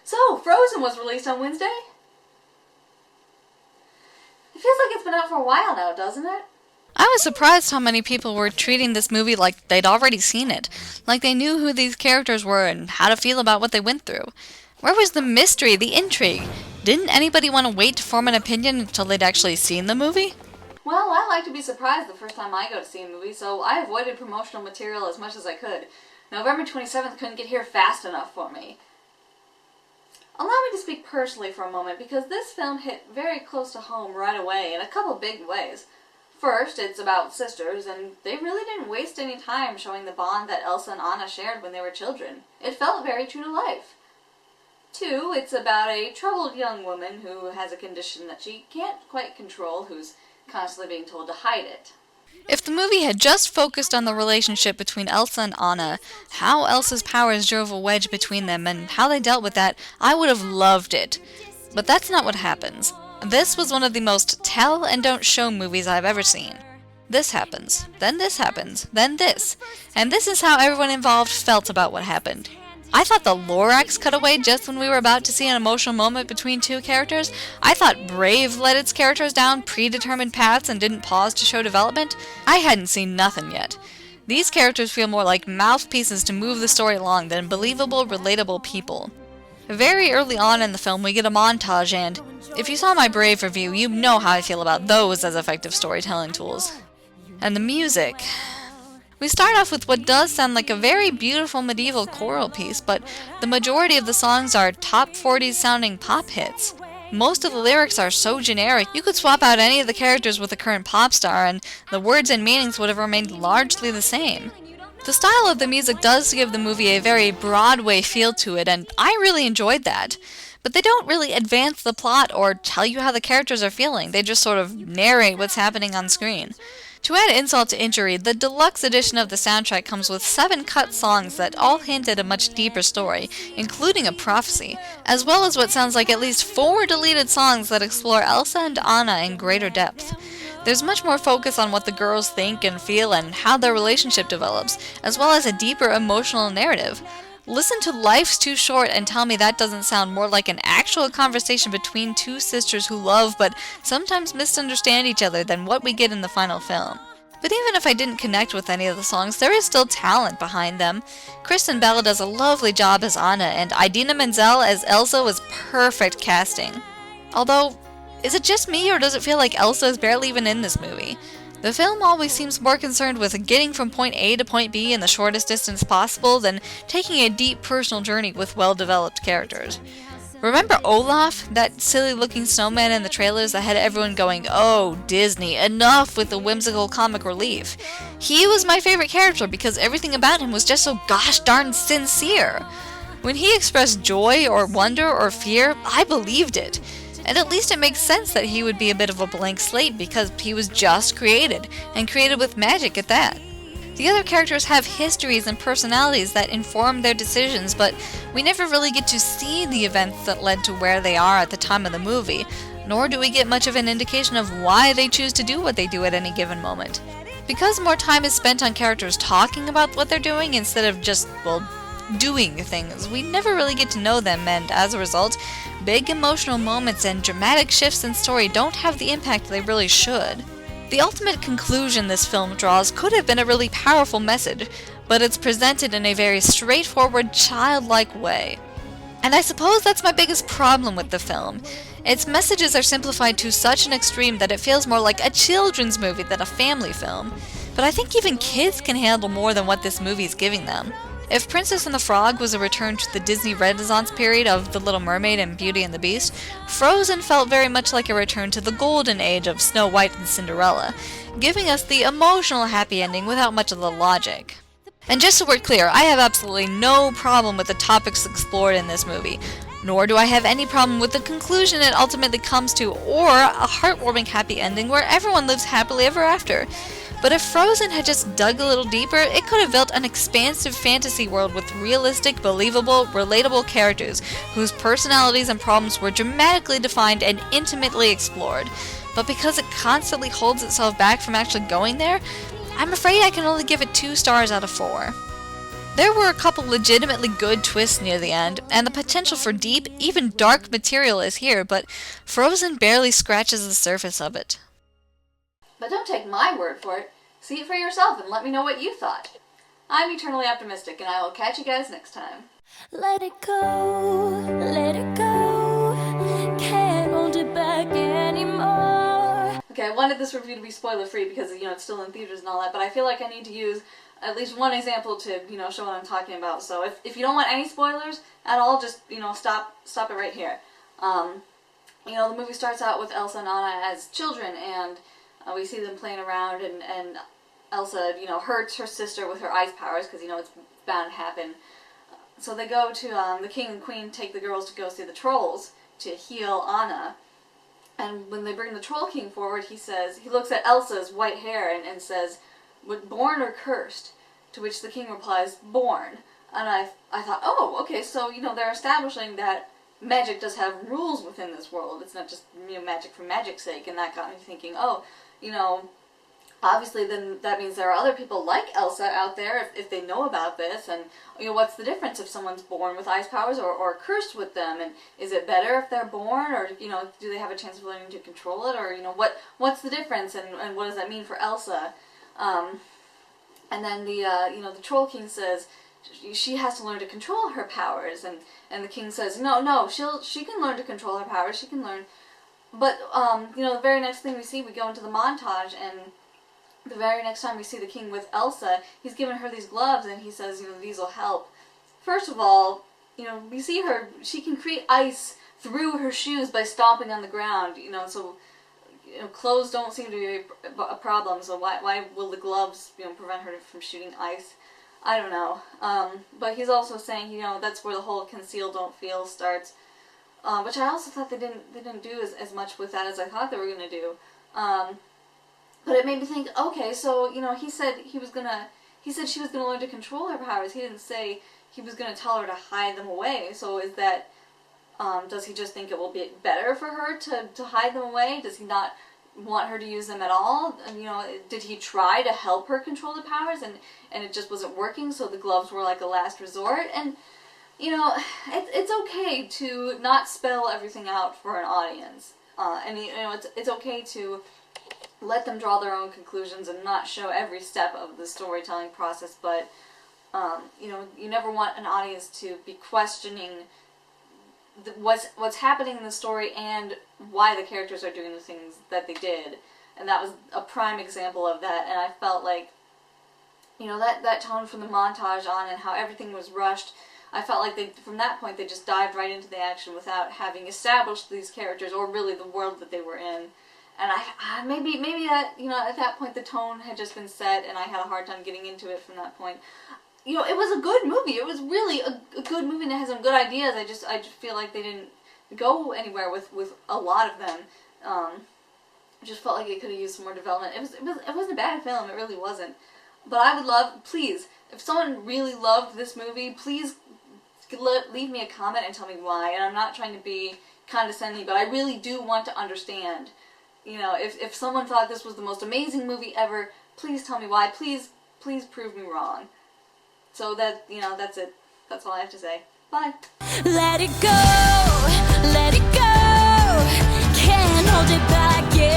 So, Frozen was released on Wednesday? It feels like it's been out for a while now, doesn't it? I was surprised how many people were treating this movie like they'd already seen it, like they knew who these characters were and how to feel about what they went through. Where was the mystery, the intrigue? Didn't anybody want to wait to form an opinion until they'd actually seen the movie? Well, I like to be surprised the first time I go to see a movie, so I avoided promotional material as much as I could. November 27th couldn't get here fast enough for me. Allow me to speak personally for a moment, because this film hit very close to home right away in a couple big ways. First, it's about sisters, and they really didn't waste any time showing the bond that Elsa and Anna shared when they were children. It felt very true to life. Two, it's about a troubled young woman who has a condition that she can't quite control, who's constantly being told to hide it. If the movie had just focused on the relationship between Elsa and Anna, how Elsa's powers drove a wedge between them, and how they dealt with that, I would have loved it. But that's not what happens. This was one of the most tell and don't show movies I've ever seen. This happens, then this, and this is how everyone involved felt about what happened. I thought the Lorax cut away just when we were about to see an emotional moment between two characters. I thought Brave led its characters down predetermined paths and didn't pause to show development. I hadn't seen nothing yet. These characters feel more like mouthpieces to move the story along than believable, relatable people. Very early on in the film we get a montage, and if you saw my Brave review, you know how I feel about those as effective storytelling tools. And the music. We start off with what does sound like a very beautiful medieval choral piece, but the majority of the songs are top 40s sounding pop hits. Most of the lyrics are so generic, you could swap out any of the characters with a current pop star and the words and meanings would have remained largely the same. The style of the music does give the movie a very Broadway feel to it, and I really enjoyed that. But they don't really advance the plot or tell you how the characters are feeling, they just sort of narrate what's happening on screen. To add insult to injury, the deluxe edition of the soundtrack comes with 7 cut songs that all hint at a much deeper story, including a prophecy, as well as what sounds like at least 4 deleted songs that explore Elsa and Anna in greater depth. There's much more focus on what the girls think and feel and how their relationship develops, as well as a deeper emotional narrative. Listen to Life's Too Short and tell me that doesn't sound more like an actual conversation between two sisters who love but sometimes misunderstand each other than what we get in the final film. But even if I didn't connect with any of the songs, there is still talent behind them. Kristen Bell does a lovely job as Anna, and Idina Menzel as Elsa was perfect casting. Although, is it just me or does it feel like Elsa is barely even in this movie? The film always seems more concerned with getting from point A to point B in the shortest distance possible than taking a deep personal journey with well-developed characters. Remember Olaf, that silly-looking snowman in the trailers that had everyone going, "Oh, Disney, enough with the whimsical comic relief." He was my favorite character because everything about him was just so gosh darn sincere. When he expressed joy or wonder or fear, I believed it. And at least it makes sense that he would be a bit of a blank slate because he was just created, and created with magic at that. The other characters have histories and personalities that inform their decisions, but we never really get to see the events that led to where they are at the time of the movie, nor do we get much of an indication of why they choose to do what they do at any given moment. Because more time is spent on characters talking about what they're doing instead of just, doing things, we never really get to know them, and as a result, big emotional moments and dramatic shifts in story don't have the impact they really should. The ultimate conclusion this film draws could have been a really powerful message, but it's presented in a very straightforward, childlike way. And I suppose that's my biggest problem with the film. Its messages are simplified to such an extreme that it feels more like a children's movie than a family film. But I think even kids can handle more than what this movie is giving them. If Princess and the Frog was a return to the Disney Renaissance period of The Little Mermaid and Beauty and the Beast, Frozen felt very much like a return to the golden age of Snow White and Cinderella, giving us the emotional happy ending without much of the logic. And just so we're clear, I have absolutely no problem with the topics explored in this movie, nor do I have any problem with the conclusion it ultimately comes to, or a heartwarming happy ending where everyone lives happily ever after. But if Frozen had just dug a little deeper, it could have built an expansive fantasy world with realistic, believable, relatable characters whose personalities and problems were dramatically defined and intimately explored. But because it constantly holds itself back from actually going there, I'm afraid I can only give it 2 stars out of 4. There were a couple legitimately good twists near the end, and the potential for deep, even dark material is here, but Frozen barely scratches the surface of it. But don't take my word for it. See it for yourself and let me know what you thought. I'm eternally optimistic, and I will catch you guys next time. Let it go, can't hold it back anymore. Okay, I wanted this review to be spoiler-free because, it's still in theaters and all that, but I feel like I need to use at least one example to, show what I'm talking about. So if you don't want any spoilers at all, just, stop it right here. The movie starts out with Elsa and Anna as children, and we see them playing around, and Elsa, hurts her sister with her ice powers, because, it's bound to happen. So they go to, the king and queen take the girls to go see the trolls to heal Anna. And when they bring the Troll King forward, he looks at Elsa's white hair and says, "Born or cursed?" To which the king replies, "Born." And I thought, oh, okay, so, they're establishing that magic does have rules within this world. It's not just, magic for magic's sake. And that got me thinking, obviously then that means there are other people like Elsa out there if they know about this, and what's the difference if someone's born with ice powers or cursed with them, and is it better if they're born, or do they have a chance of learning to control it, or what's the difference, and what does that mean for Elsa? And then the Troll King says she has to learn to control her powers, and the king says no, she can learn to control her powers, she can learn. But the very next thing we go into the montage, and the very next time we see the king with Elsa, he's given her these gloves, and he says, these will help. First of all, we see she can create ice through her shoes by stomping on the ground, so, clothes don't seem to be a problem, so why will the gloves, prevent her from shooting ice? I don't know. But he's also saying, that's where the whole conceal, don't feel starts, which I also thought they didn't do as much with that as I thought they were going to do. But it made me think, okay, so, he said she was going to learn to control her powers. He didn't say he was going to tell her to hide them away. So is that, does he just think it will be better for her to hide them away? Does he not want her to use them at all? And, did he try to help her control the powers, and it just wasn't working, so the gloves were like a last resort? And, it's okay to not spell everything out for an audience. And, it's okay to let them draw their own conclusions and not show every step of the storytelling process, but, you never want an audience to be questioning what's happening in the story and why the characters are doing the things that they did. And that was a prime example of that, and I felt like, that tone from the montage on and how everything was rushed, I felt like from that point they just dived right into the action without having established these characters or really the world that they were in. And maybe that, at that point the tone had just been set, and I had a hard time getting into it from that point. It was a good movie. It was really a good movie, and it has some good ideas. I just feel like they didn't go anywhere with a lot of them. I just felt like it could have used some more development. It wasn't a bad film. It really wasn't. But I would love, please, if someone really loved this movie, please leave me a comment and tell me why. And I'm not trying to be condescending, but I really do want to understand. If someone thought this was the most amazing movie ever, please tell me why. Please prove me wrong. So that's it. That's all I have to say. Bye. Let it go, can't hold it back, yeah.